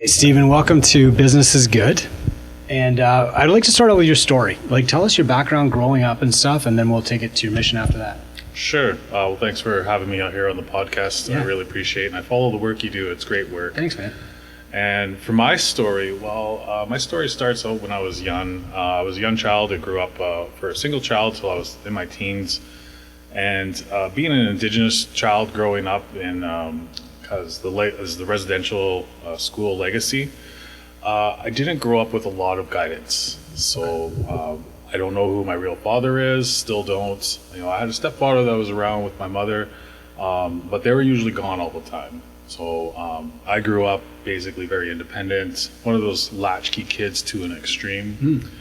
Hey, Stephen, welcome to Business is Good. And I'd like to start out with your story. Like, tell us your background growing up and stuff, and then we'll take it to your mission after that. Sure. Well, thanks for having me out here on the podcast. Yeah. I really appreciate it. And I follow the work you do. It's great work. Thanks, man. And for my story, my story starts out when I was young. I was a young child. I grew up for a single child till I was in my teens. And being an Indigenous child growing up in as the residential school legacy, I didn't grow up with a lot of guidance. So I don't know who my real father is, still don't. I had a stepfather that was around with my mother, but they were usually gone all the time. So I grew up basically very independent, one of those latchkey kids to an extreme.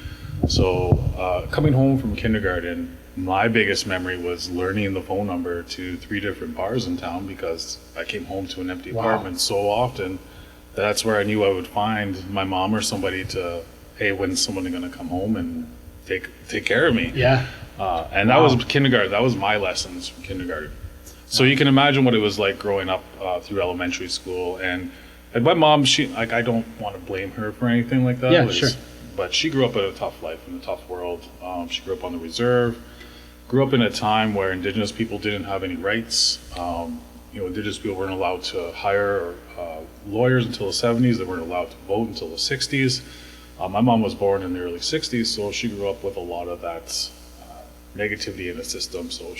So coming home from kindergarten, my biggest memory was learning the phone number to 3 different bars in town because I came home to an empty apartment so often. That's where I knew I would find my mom or somebody to, hey, when's someone going to come home and take care of me? Yeah. And that was kindergarten. That was my lessons from kindergarten. So you can imagine what it was like growing up through elementary school. And my mom, I don't want to blame her for anything like that. Yeah, sure. But she grew up in a tough life, in a tough world. She grew up on the reserve. Grew up in a time where Indigenous people didn't have any rights. Indigenous people weren't allowed to hire lawyers until the 70s. They weren't allowed to vote until the 60s. My mom was born in the early 60s, so she grew up with a lot of that negativity in the system. So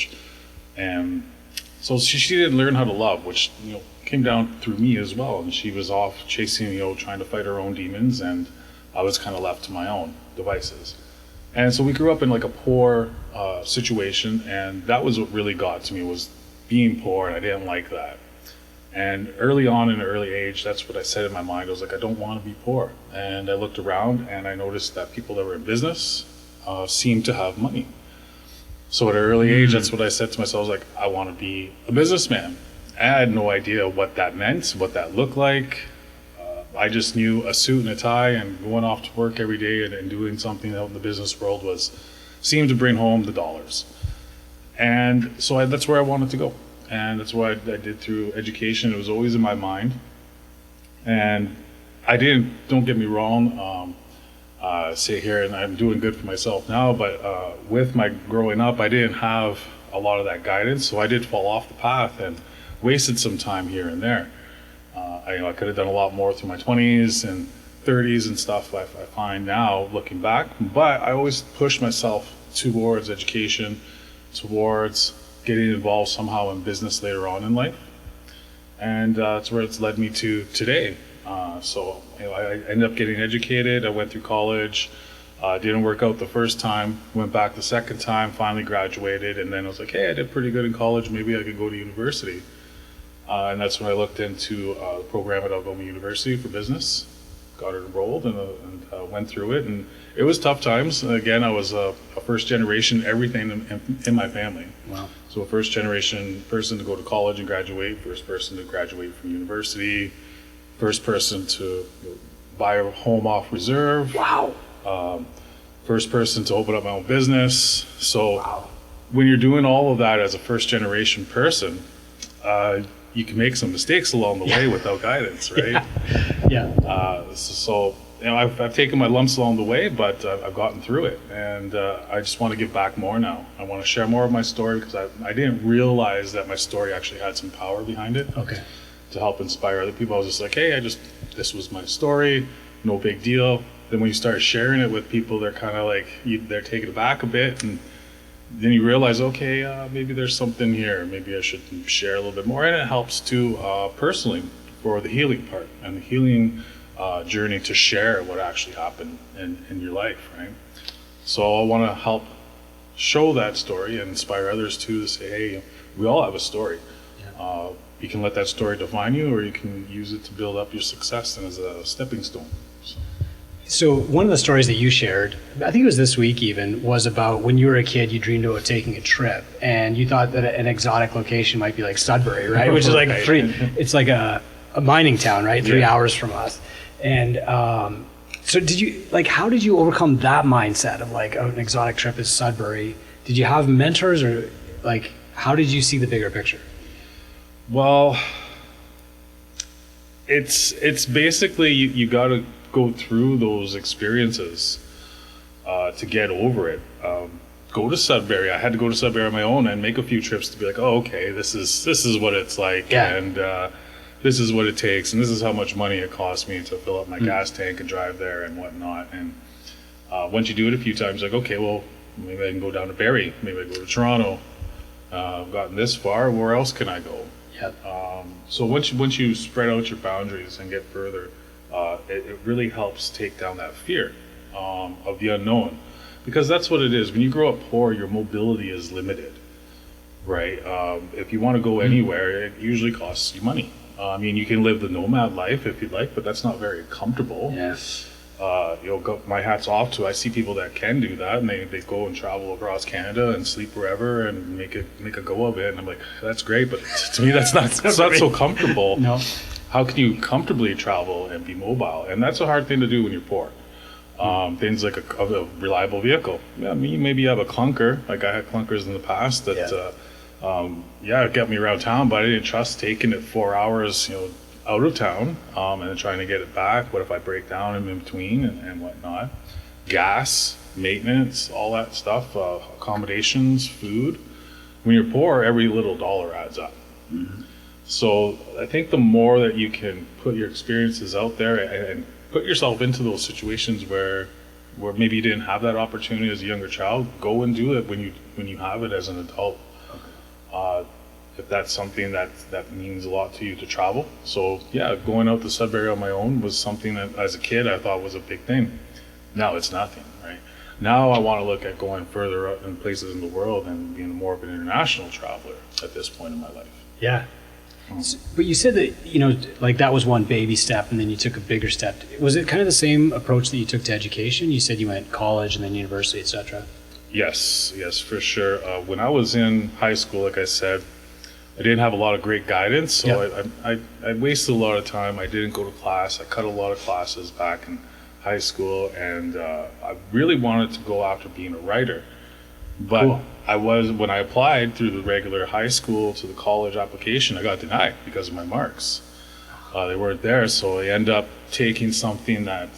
she didn't learn how to love, which came down through me as well. And she was off chasing, trying to fight her own demons, and I was kind of left to my own devices. And so we grew up in like a poor situation, and that was what really got to me, was being poor, and I didn't like that. And early on in an early age, that's what I said in my mind. I was like, I don't want to be poor. And I looked around and I noticed that people that were in business seemed to have money. So at an early age, that's what I said to myself. I was like, I want to be a businessman. I had no idea what that meant, what that looked like. I just knew a suit and a tie and going off to work every day and doing something out in the business world seemed to bring home the dollars. And so that's where I wanted to go. And that's what I did through education. It was always in my mind. And don't get me wrong, sit here and I'm doing good for myself now, but with my growing up, I didn't have a lot of that guidance. So I did fall off the path and wasted some time here and there. I could have done a lot more through my 20s and 30s and stuff, I find now looking back. But I always pushed myself towards education, towards getting involved somehow in business later on in life. And that's where it's led me to today. I ended up getting educated. I went through college. Didn't work out the first time. Went back the second time, finally graduated. And then I was like, hey, I did pretty good in college. Maybe I could go to university. And that's when I looked into the program at Algoma University for business. Got enrolled and went through it. And it was tough times. Again, I was a first generation, everything in my family. Wow. So a first generation person to go to college and graduate, first person to graduate from university, first person to buy a home off reserve. Wow. First person to open up my own business. So when you're doing all of that as a first generation person, you can make some mistakes along the way without guidance, right? Yeah. So I've taken my lumps along the way, but I've gotten through it, and I just want to give back more now. I want to share more of my story because I didn't realize that my story actually had some power behind it. Okay. To help inspire other people. I was just like, hey, this was my story, no big deal. Then when you start sharing it with people, they're kind of like, they're taken aback a bit, and then you realize, okay, maybe there's something here. Maybe I should share a little bit more. And it helps too, personally, for the healing part and the healing journey, to share what actually happened in your life, right? So I want to help show that story and inspire others too, to say, hey, we all have a story. Yeah. You can let that story define you, or you can use it to build up your success and as a stepping stone. So one of the stories that you shared, I think it was this week even, was about when you were a kid, you dreamed about taking a trip, and you thought that an exotic location might be like Sudbury, right? Which is like it's like a mining town, right? 3 hours from us. And so how did you overcome that mindset of like, an exotic trip is Sudbury? Did you have mentors, or how did you see the bigger picture? Well, it's basically you got to go through those experiences to get over it. Go to Sudbury. I had to go to Sudbury on my own and make a few trips to be like, oh, okay, this is what it's like, and this is what it takes, and this is how much money it costs me to fill up my gas tank and drive there and whatnot. And once you do it a few times, like, okay, well, maybe I can go down to Barrie, maybe I go to Toronto. I've gotten this far. Where else can I go? Yep. So once you spread out your boundaries and get further, it really helps take down that fear of the unknown, because that's what it is. When you grow up poor, your mobility is limited, right? If you want to go anywhere, it usually costs you money. I mean, you can live the nomad life if you'd like, but that's not very comfortable. Yes. My hat's off to, I see people that can do that, and they go and travel across Canada and sleep wherever and make a go of it. And I'm like, that's great, but to me, that's not so comfortable. No. How can you comfortably travel and be mobile? And that's a hard thing to do when you're poor. Things like a reliable vehicle. Yeah, maybe you have a clunker. Like I had clunkers in the past that, it got me around town, but I didn't trust taking it 4 hours, out of town, and then trying to get it back. What if I break down in between and whatnot? Gas, maintenance, all that stuff, accommodations, food. When you're poor, every little dollar adds up. Mm-hmm. So I think the more that you can put your experiences out there and put yourself into those situations where maybe you didn't have that opportunity as a younger child, go and do it when you have it as an adult. If that's something that means a lot to you to travel. So yeah, going out to Sudbury on my own was something that as a kid I thought was a big thing. Now it's nothing, right? Now I want to look at going further out in places in the world and being more of an international traveler at this point in my life. Yeah. But you said that, like that was one baby step and then you took a bigger step. Was it kind of the same approach that you took to education? You said you went college and then university, etc. Yes, for sure. When I was in high school, like I said, I didn't have a lot of great guidance, so I wasted a lot of time. I didn't go to class. I cut a lot of classes back in high school, and I really wanted to go after being a writer. But when I applied through the regular high school to the college application, I got denied because of my marks. They weren't there, so I ended up taking something that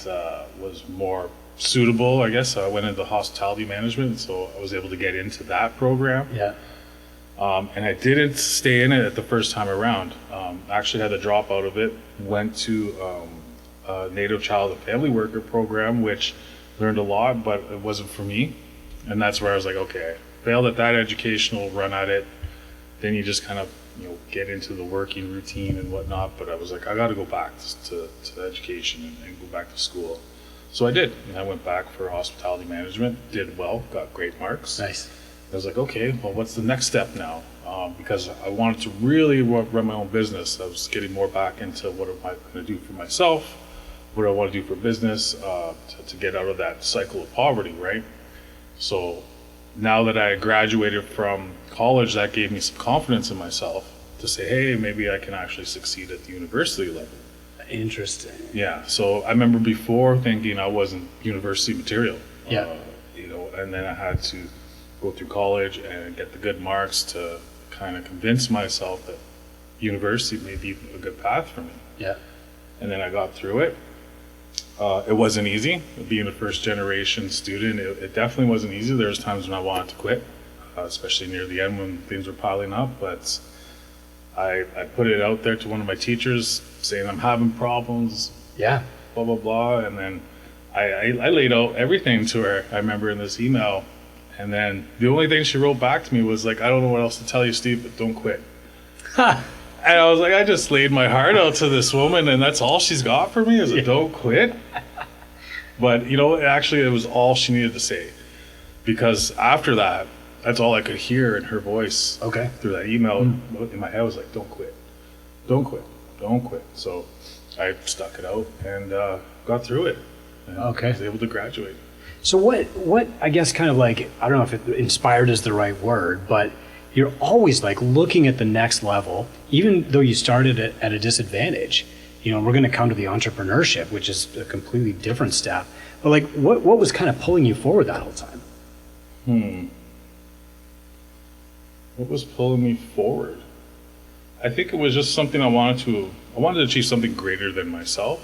was more suitable, I guess. I went into hospitality management, so I was able to get into that program. Yeah. And I didn't stay in it at the first time around. Actually had to drop out of it, went to a Native Child and Family Worker program, which learned a lot, but it wasn't for me. And that's where I was like, okay, I failed at that educational run at it. Then you just kind of, get into the working routine and whatnot. But I was like, I got to go back to education and go back to school. So I did. And I went back for hospitality management, did well, got great marks. Nice. I was like, okay, well, what's the next step now? Because I wanted to really run my own business. I was getting more back into what am I going to do for myself, what do I want to do for business, to get out of that cycle of poverty, right? So now that I graduated from college, that gave me some confidence in myself to say, hey, maybe I can actually succeed at the university level. Interesting. Yeah, so I remember before thinking I wasn't university material. Yeah. And then I had to go through college and get the good marks to kind of convince myself that university may be a good path for me. Yeah. And then I got through it. It wasn't easy. Being a first generation student, it definitely wasn't easy. There was times when I wanted to quit, especially near the end when things were piling up. But I put it out there to one of my teachers saying I'm having problems. Yeah. Blah, blah, blah. And then I laid out everything to her. I remember in this email. And then the only thing she wrote back to me was like, I don't know what else to tell you, Steve, but don't quit. And I was like, I just laid my heart out to this woman, and that's all she's got for me is a don't quit. But, actually it was all she needed to say. Because after that, that's all I could hear in her voice. Okay. Through that email in my head was like, don't quit. Don't quit. Don't quit. So I stuck it out and got through it. And okay. I was able to graduate. So what I guess kind of like, I don't know if inspired is the right word, but you're always like looking at the next level, even though you started at a disadvantage. We're going to come to the entrepreneurship, which is a completely different step. But like, what was kind of pulling you forward that whole time? What was pulling me forward? I think it was just something I wanted to achieve something greater than myself.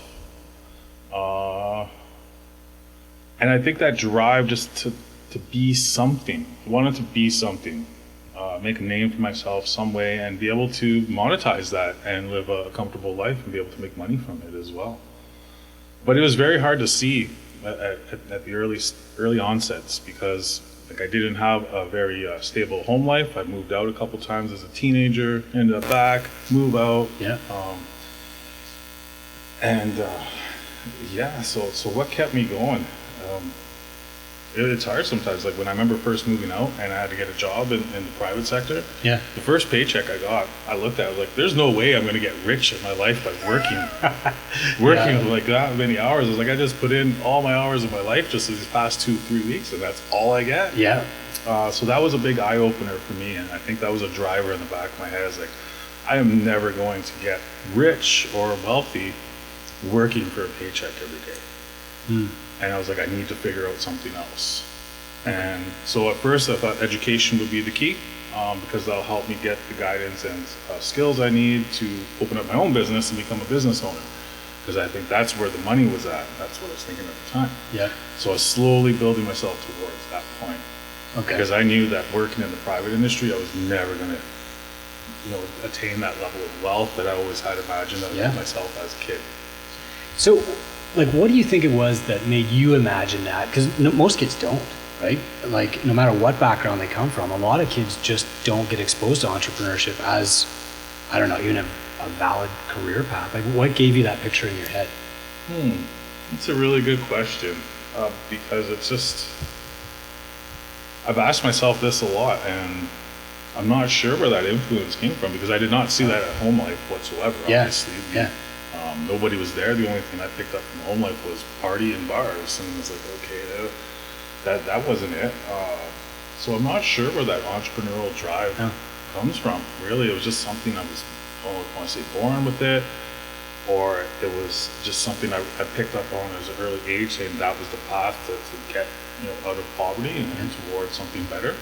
And I think that drive just to be something, I wanted to be something, make a name for myself some way and be able to monetize that and live a comfortable life and be able to make money from it as well. But it was very hard to see at the early onsets because like I didn't have a very stable home life. I moved out a couple times as a teenager, ended up back, move out. Yeah. So what kept me going? It's hard sometimes. Like when I remember first moving out and I had to get a job in the private sector. Yeah. The first paycheck I got, I looked at it, I was like, there's no way I'm going to get rich in my life by working like that many hours. I was like, I just put in all my hours of my life just these past 2-3 weeks and that's all I get. Yeah. So that was a big eye opener for me. And I think that was a driver in the back of my head. I was like, I am never going to get rich or wealthy working for a paycheck every day. Mm. And I was like, I need to figure out something else. And so at first I thought education would be the key because that'll help me get the guidance and skills I need to open up my own business and become a business owner. Because I think that's where the money was at. That's what I was thinking at the time. Yeah. So I was slowly building myself towards that point. Okay. Because I knew that working in the private industry, I was never going to, attain that level of wealth that I always had imagined of myself as a kid. So, like, what do you think it was that made you imagine that? Because most kids don't, right? Like, no matter what background they come from, a lot of kids just don't get exposed to entrepreneurship as, I don't know, even a valid career path. Like, what gave you that picture in your head? It's a really good question because it's just, I've asked myself this a lot and I'm not sure where that influence came from because I did not see that at home life whatsoever, obviously. Yeah. Nobody was there. The only thing I picked up from home life was party and bars, and it was like, okay, that wasn't it. So I'm not sure where that entrepreneurial drive comes from. Really, it was just something I was, I don't want to say born with it, or it was just something I picked up on as an early age, saying that was the path to get out of poverty and towards something better.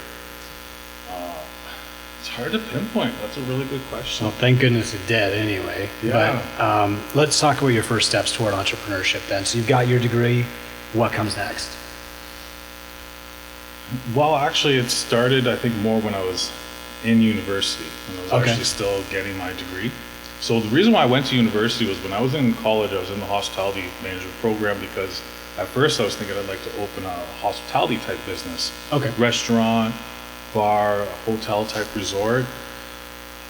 It's hard to pinpoint. That's a really good question. Well, thank goodness it did anyway. Yeah. But let's talk about your first steps toward entrepreneurship then. So you've got your degree. What comes next? Well, actually, it started, I think, more when I was in university, when I was actually still getting my degree. So the reason why I went to university was when I was in college, I was in the hospitality management program because at first I was thinking I'd like to open a hospitality type business. Okay. Restaurant, bar, a hotel type resort.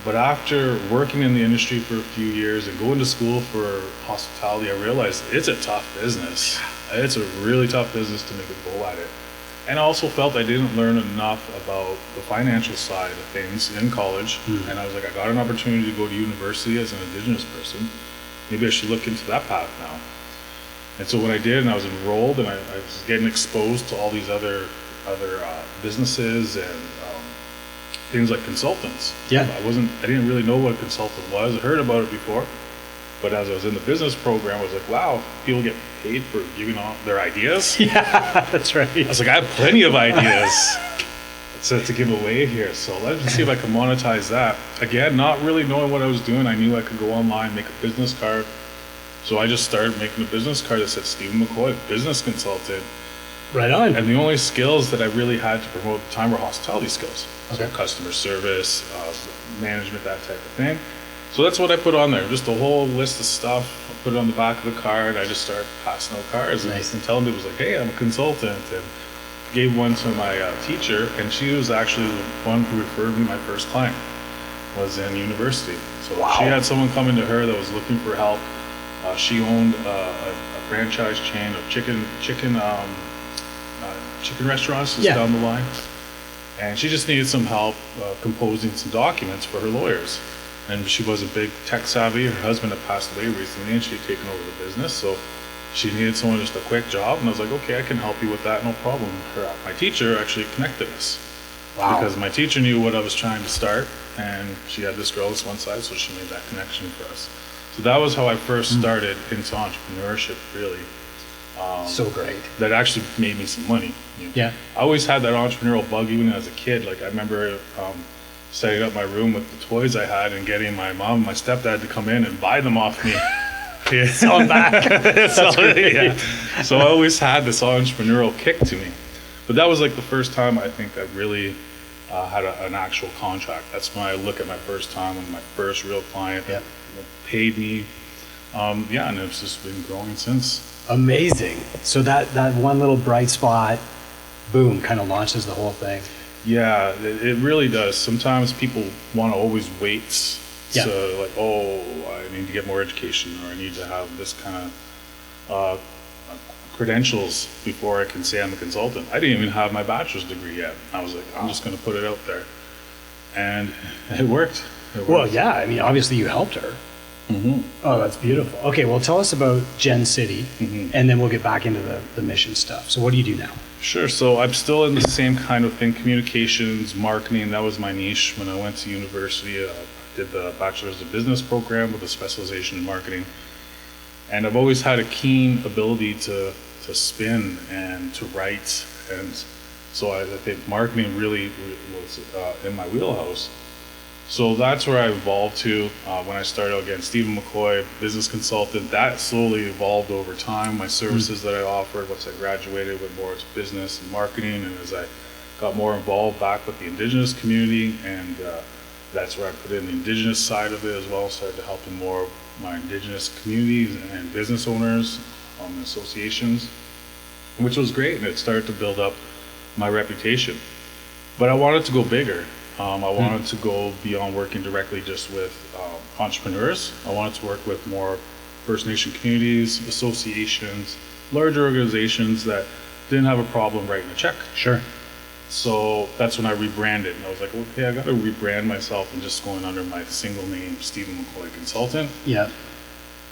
But after working in the industry for a few years and going to school for hospitality, I realized it's a tough business. It's a really tough business to make a go at it. And I also felt I didn't learn enough about the financial side of things in college. And I was like, I got an opportunity to go to university as an Indigenous person. Maybe I should look into that path now. And so when I did, and I was enrolled, and I was getting exposed to all these other businesses and things like consultants. Yeah. I didn't really know what a consultant was. I heard about it before, but as I was in the business program, I was like, wow, people get paid for giving out their ideas. Yeah, that's right. I was like, I have plenty of ideas to give away here. So let's see if I can monetize that. Again, not really knowing what I was doing. I knew I could go online, make a business card. So I just started making a business card that said Stephen McCoy, business consultant. Right on. And the only skills that I really had to promote at the time were hospitality skills. Okay. So customer service, management, that type of thing. So that's what I put on there, just a whole list of stuff. I put it on the back of the card. I just started passing out cards and telling people, like, hey, I'm a consultant. And gave one to my teacher, and she was actually the one who referred me my first client, was in university. So she had someone come into her that was looking for help. She owned a franchise chain of chicken restaurants just down the line, and she just needed some help composing some documents for her lawyers. And she wasn't big tech savvy. Her husband had passed away recently, and she'd taken over the business, so she needed someone, just a quick job. And I was like, okay, I can help you with that, no problem. My teacher actually connected us. Wow. Because my teacher knew what I was trying to start, and she had this girl that's one side, so she made that connection for us. So that was how I first started into entrepreneurship, really. So great. That actually made me some money. Yeah. I always had that entrepreneurial bug even as a kid. Like I remember setting up my room with the toys I had and getting my mom and my stepdad to come in and buy them off me. Yeah. Sell them back. So I always had this entrepreneurial kick to me. But that was like the first time I think I really had an actual contract. That's when I look at my first time when my first real client paid me. And it's just been growing since. Amazing. So that one little bright spot, boom, kind of launches the whole thing. Yeah, it really does. Sometimes people want to always wait. So like, oh, I need to get more education, or I need to have this kind of credentials before I can say I'm a consultant. I didn't even have my bachelor's degree yet. I was like, I'm just going to put it out there. And it worked. Well, yeah, I mean, obviously you helped her. Mm-hmm. Oh, that's beautiful. Okay, well, tell us about Gen City, and then we'll get back into the mission stuff. So what do you do now? Sure. So I'm still in the same kind of thing, communications, marketing. That was my niche when I went to university. I did the Bachelor's of Business program with a specialization in marketing. And I've always had a keen ability to spin and to write. And so I think marketing really was in my wheelhouse. So that's where I evolved to when I started out again. Stephen McCoy, business consultant. That slowly evolved over time. My services that I offered once I graduated went more to business and marketing. And as I got more involved back with the Indigenous community, and that's where I put in the Indigenous side of it as well. Started to help in more of my Indigenous communities and business owners, associations, which was great. And it started to build up my reputation. But I wanted to go bigger. I wanted to go beyond working directly just with entrepreneurs. I wanted to work with more First Nation communities, associations, larger organizations that didn't have a problem writing a check. Sure. So that's when I rebranded. And I was like, okay, I got to rebrand myself and just going under my single name, Stephen McCoy Consultant. Yeah.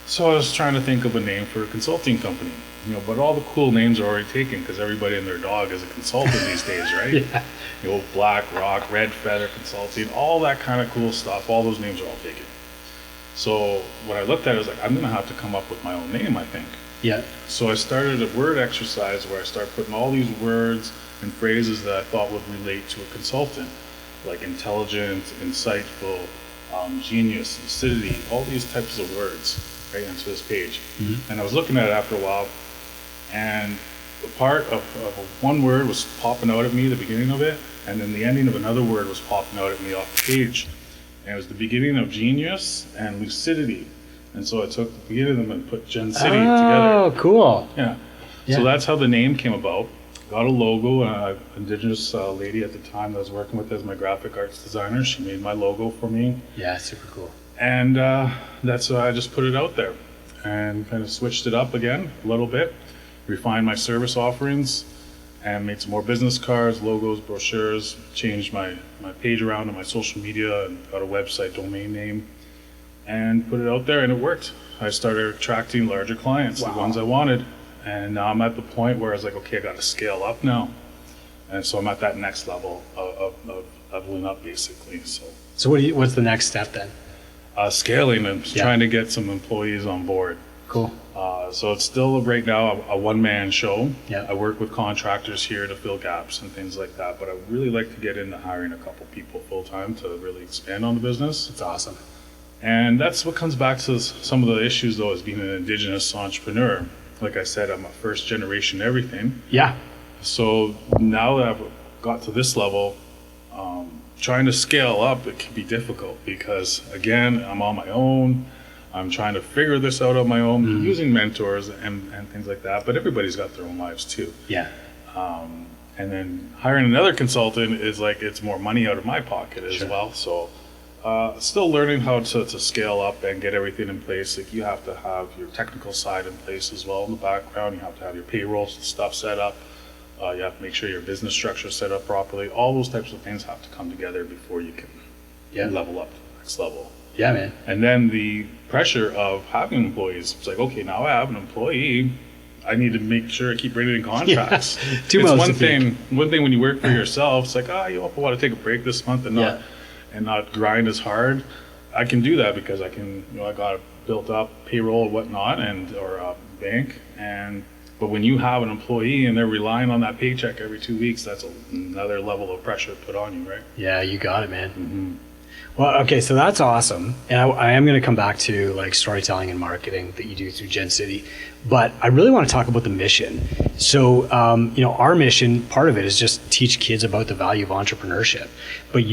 So I was trying to think of a name for a consulting company, but all the cool names are already taken because everybody and their dog is a consultant these days, right? Yeah. Black Rock, Red Feather Consulting, all that kind of cool stuff. All those names are all taken. So when I looked at it, I was like, I'm going to have to come up with my own name, I think. Yeah. So I started a word exercise where I started putting all these words and phrases that I thought would relate to a consultant, like intelligent, insightful, genius, lucidity, all these types of words right into this page. And I was looking at it after a while, and the part of one word was popping out at me, the beginning of it, and then the ending of another word was popping out at me off the page. And it was the beginning of genius and lucidity. And so I took the beginning of them and put Gen City together. Oh, cool. Yeah. So that's how the name came about. Got a logo, an Indigenous lady at the time that I was working with as my graphic arts designer. She made my logo for me. Yeah, super cool. And that's why I just put it out there and kind of switched it up again a little bit, refined my service offerings, and made some more business cards, logos, brochures, changed my page around on my social media, and got a website domain name, and put it out there, and it worked. I started attracting larger clients, the ones I wanted. And now I'm at the point where I was like, okay, I got to scale up now. And so I'm at that next level of leveling up, basically. So what's the next step then? Scaling and trying to get some employees on board. Cool. So it's still right now a one-man show. Yeah. I work with contractors here to fill gaps and things like that. But I really like to get into hiring a couple people full-time to really expand on the business. That's awesome. And that's what comes back to some of the issues, though, as being an Indigenous entrepreneur. Like I said, I'm a first generation everything. Yeah. So now that I've got to this level, trying to scale up, it can be difficult because, again, I'm on my own. I'm trying to figure this out on my own, using mentors and things like that. But everybody's got their own lives too. Yeah. And then hiring another consultant is like it's more money out of my pocket as well. So still learning how to scale up and get everything in place. Like you have to have your technical side in place as well in the background. You have to have your payroll stuff set up. You have to make sure your business structure is set up properly. All those types of things have to come together before you can level up to the next level. Yeah, man. And then the pressure of having employees. It's like, okay, now I have an employee. I need to make sure I keep writing contracts. It's one thing when you work for yourself, it's like, I want to take a break this month and not grind as hard. I can do that because I can, I got a built up payroll and whatnot or a bank. But But when you have an employee and they're relying on that paycheck every 2 weeks, that's another level of pressure put on you, right? Yeah, you got it, man. Well, okay, so that's awesome. And I am going to come back to like storytelling and marketing that you do through Gen City. But I really want to talk about the mission. So, our mission, part of it is just teach kids about the value of entrepreneurship. But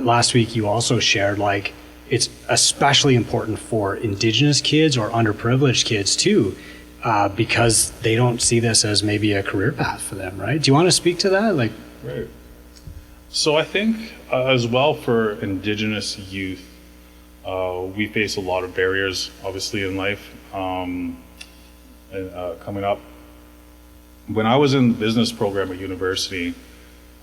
last week you also shared like it's especially important for Indigenous kids or underprivileged kids too, because they don't see this as maybe a career path for them, right? Do you want to speak to that? Right. So I think as well for Indigenous youth, we face a lot of barriers, obviously, in life coming up. When I was in the business program at university,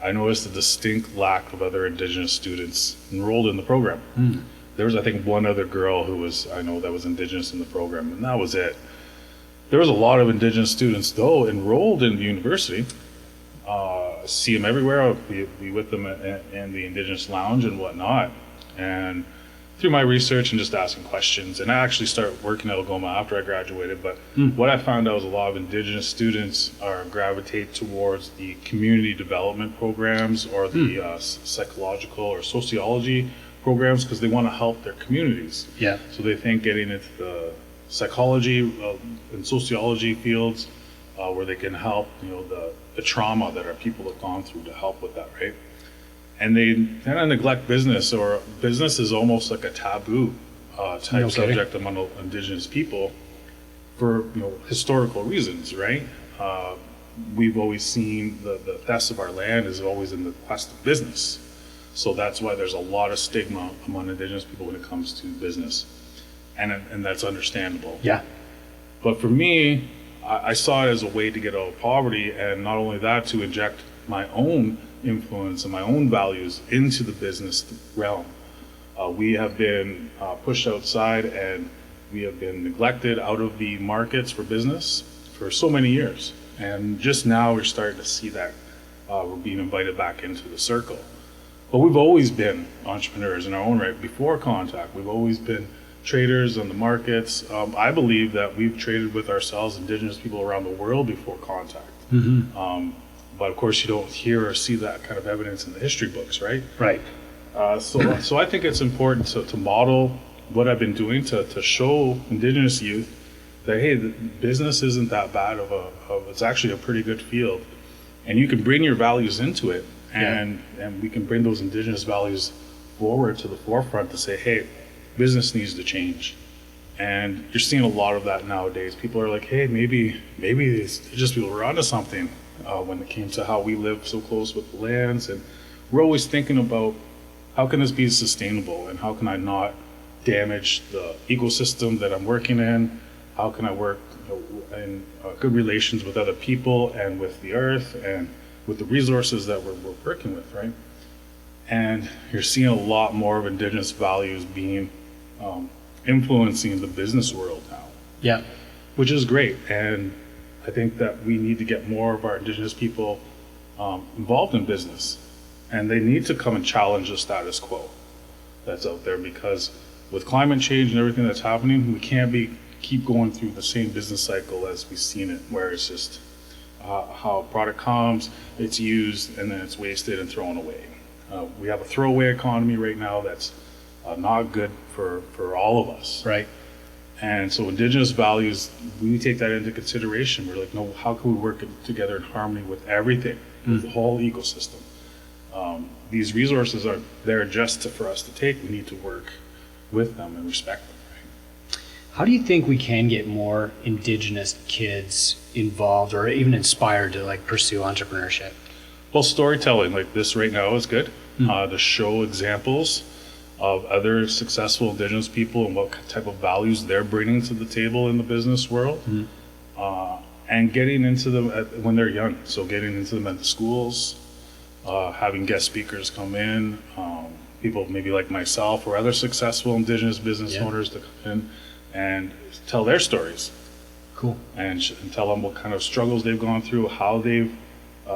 I noticed a distinct lack of other Indigenous students enrolled in the program. There was, I think, one other girl that was Indigenous in the program, and that was it. There was a lot of Indigenous students, though, enrolled in the university. See them everywhere. I'll be with them in the Indigenous lounge and whatnot. And through my research and just asking questions, and I actually started working at Algoma after I graduated, but what I found out was a lot of Indigenous students gravitate towards the community development programs or the psychological or sociology programs because they want to help their communities. Yeah. So they think getting into the psychology and sociology fields where they can help, the trauma that our people have gone through to help with that, right? And they kind of neglect business, or business is almost like a taboo type subject among Indigenous people for historical reasons, right? We've always seen the thefts of our land is always in the quest of business. So that's why there's a lot of stigma among Indigenous people when it comes to business. And that's understandable. Yeah. But for me, I saw it as a way to get out of poverty, and not only that, to inject my own influence and my own values into the business realm. We have been pushed outside, and we have been neglected out of the markets for business for so many years. And just now we're starting to see that we're being invited back into the circle. But we've always been entrepreneurs in our own right before Contact. We've always been traders on the markets. I believe that we've traded with ourselves, Indigenous people around the world, before Contact. But of course, you don't hear or see that kind of evidence in the history books, right? Right. So I think it's important to model what I've been doing to show Indigenous youth that, hey, the business isn't that bad it's actually a pretty good field. And you can bring your values into it, and we can bring those Indigenous values forward to the forefront to say, hey, business needs to change. And you're seeing a lot of that nowadays. People are like, hey, maybe these just people were onto something when it came to how we live so close with the lands. And we're always thinking about how can this be sustainable, and how can I not damage the ecosystem that I'm working in? How can I work in good relations with other people and with the earth and with the resources that we're working with, right? And you're seeing a lot more of Indigenous values being influencing the business world now. Yeah. Which is great. And I think that we need to get more of our Indigenous people involved in business. And they need to come and challenge the status quo that's out there, because with climate change and everything that's happening, we can't keep going through the same business cycle as we've seen it, where it's just how a product comes, it's used, and then it's wasted and thrown away. We have a throwaway economy right now that's not good for all of us. Right. And so Indigenous values, we take that into consideration. We're like, no, how can we work together in harmony with everything, with the whole ecosystem? These resources are there just for us to take. We need to work with them and respect them. Right? How do you think we can get more Indigenous kids involved or even inspired to pursue entrepreneurship? Well, storytelling like this right now is good. To show examples of other successful Indigenous people and what type of values they're bringing to the table in the business world, and getting into them when they're young. So getting into them at the schools, having guest speakers come in, people maybe like myself or other successful Indigenous business owners to come in and tell their stories. Cool. And tell them what kind of struggles they've gone through, how they've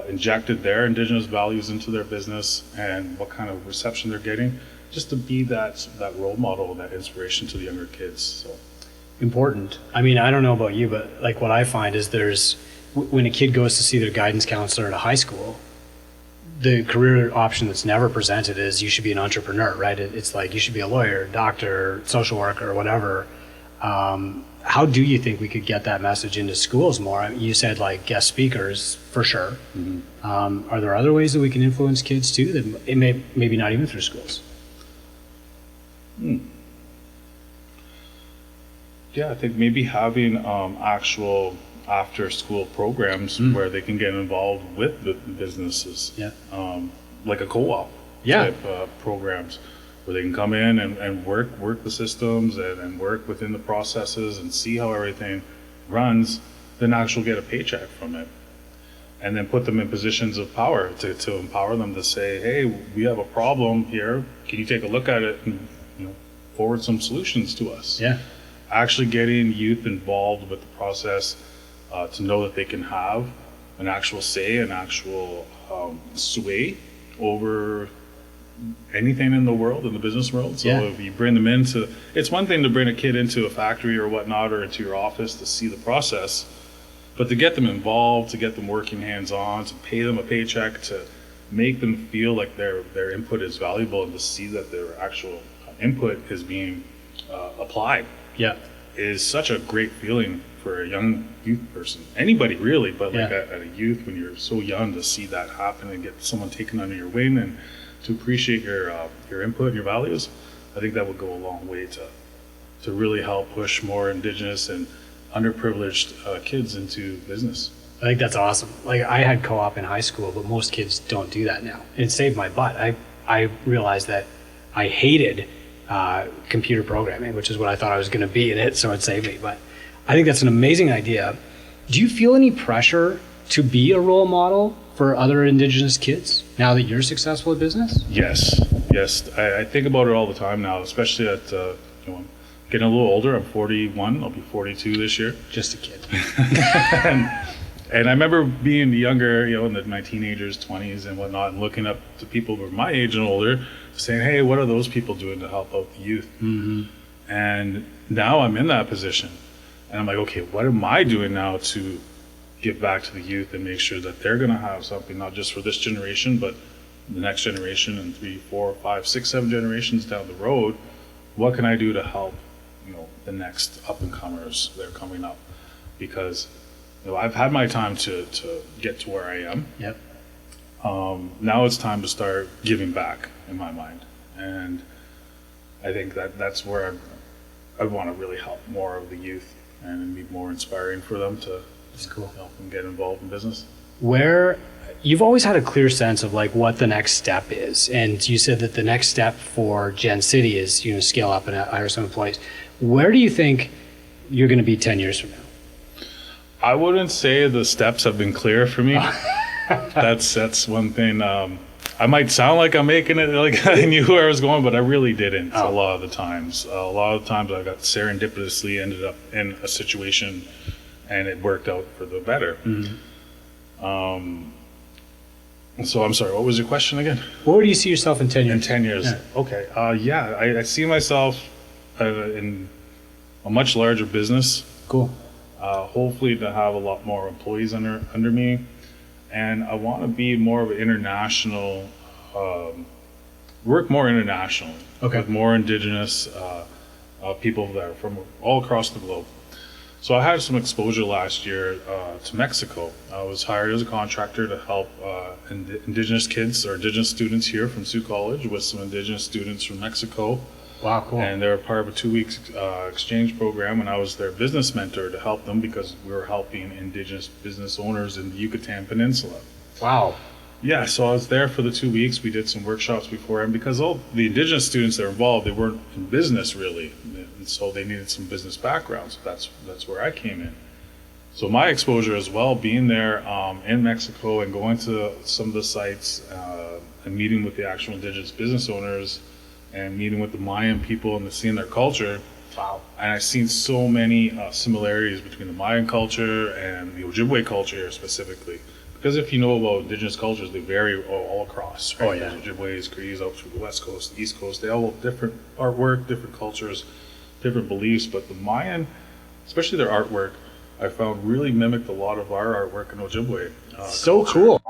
injected their Indigenous values into their business, and what kind of reception they're getting, just to be that role model, that inspiration to the younger kids. So important. I mean, I don't know about you, but like what I find is when a kid goes to see their guidance counselor at a high school, the career option that's never presented is you should be an entrepreneur, right? It's like you should be a lawyer, doctor, social worker, or whatever. How do you think we could get that message into schools more? I mean, you said like guest speakers for sure. Are there other ways that we can influence kids too? That it maybe not even through schools. Yeah, I think maybe having actual after-school programs where they can get involved with the businesses, like a co-op type programs, where they can come in and work the systems and work within the processes and see how everything runs, then actually get a paycheck from it, and then put them in positions of power to empower them to say, hey, we have a problem here. Can you take a look at it and forward some solutions to us? Yeah. Actually getting youth involved with the process to know that they can have an actual say, an actual sway over anything in the world, in the business world. So if you bring them into, it's one thing to bring a kid into a factory or whatnot, or into your office to see the process, but to get them involved, to get them working hands-on, to pay them a paycheck, to make them feel like their input is valuable, and to see that their actual input is being applied, is such a great feeling for a young youth person. Anybody really, but like at a youth, when you're so young, to see that happen and get someone taken under your wing and to appreciate your input and your values, I think that would go a long way to really help push more Indigenous and underprivileged kids into business. I think that's awesome. Like I had co-op in high school, but most kids don't do that now. It saved my butt. I realized that I hated computer programming, which is what I thought I was going to be in it, so it saved me. But I think that's an amazing idea. Do you feel any pressure to be a role model for other Indigenous kids now that you're successful at business? Yes. I think about it all the time now, especially at I'm getting a little older. I'm 41. I'll be 42 this year. Just a kid. And I remember being younger, in my teenagers, 20s and whatnot, and looking up to people who were my age and older, saying, hey, what are those people doing to help out the youth? And now I'm in that position. And I'm like, okay, what am I doing now to give back to the youth and make sure that they're going to have something, not just for this generation, but the next generation and 3, 4, 5, 6, 7 generations down the road? What can I do to help, the next up-and-comers that are coming up? Because I've had my time to get to where I am. Now it's time to start giving back, in my mind. And I think that's where I want to really help more of the youth and be more inspiring for them to help them get involved in business. Where you've always had a clear sense of like what the next step is, and you said that the next step for Gen City is scale up and hire some employees. Where do you think you're going to be 10 years from now? I wouldn't say the steps have been clear for me. That's one thing. I might sound like I'm making it like I knew where I was going, but I really didn't. A lot of the times I got serendipitously ended up in a situation and it worked out for the better. So I'm sorry, what was your question again? Where do you see yourself in 10 years? In 10 years. Okay. I see myself in a much larger business. Cool. Hopefully to have a lot more employees under me. And I want to be more of an international, work more internationally. With more Indigenous people that are from all across the globe. So I had some exposure last year to Mexico. I was hired as a contractor to help Indigenous kids or Indigenous students here from Sault College with some Indigenous students from Mexico. Wow, cool. And they were part of a 2-week exchange program, and I was their business mentor to help them because we were helping Indigenous business owners in the Yucatan Peninsula. Wow. Yeah, so I was there for the 2 weeks. We did some workshops before, and because all the Indigenous students that were involved, they weren't in business really, and so they needed some business background. So that's where I came in. So my exposure as well, being there in Mexico and going to some of the sites and meeting with the actual Indigenous business owners and meeting with the Mayan people and seeing their culture. Wow. And I've seen so many similarities between the Mayan culture and the Ojibwe culture here specifically. Because if you know about Indigenous cultures, they vary all across. Right? There's Ojibways, Crees, up through the West Coast, the East Coast. They all have different artwork, different cultures, different beliefs. But the Mayan especially their artwork, I found really mimicked a lot of our artwork in Ojibwe. So cool.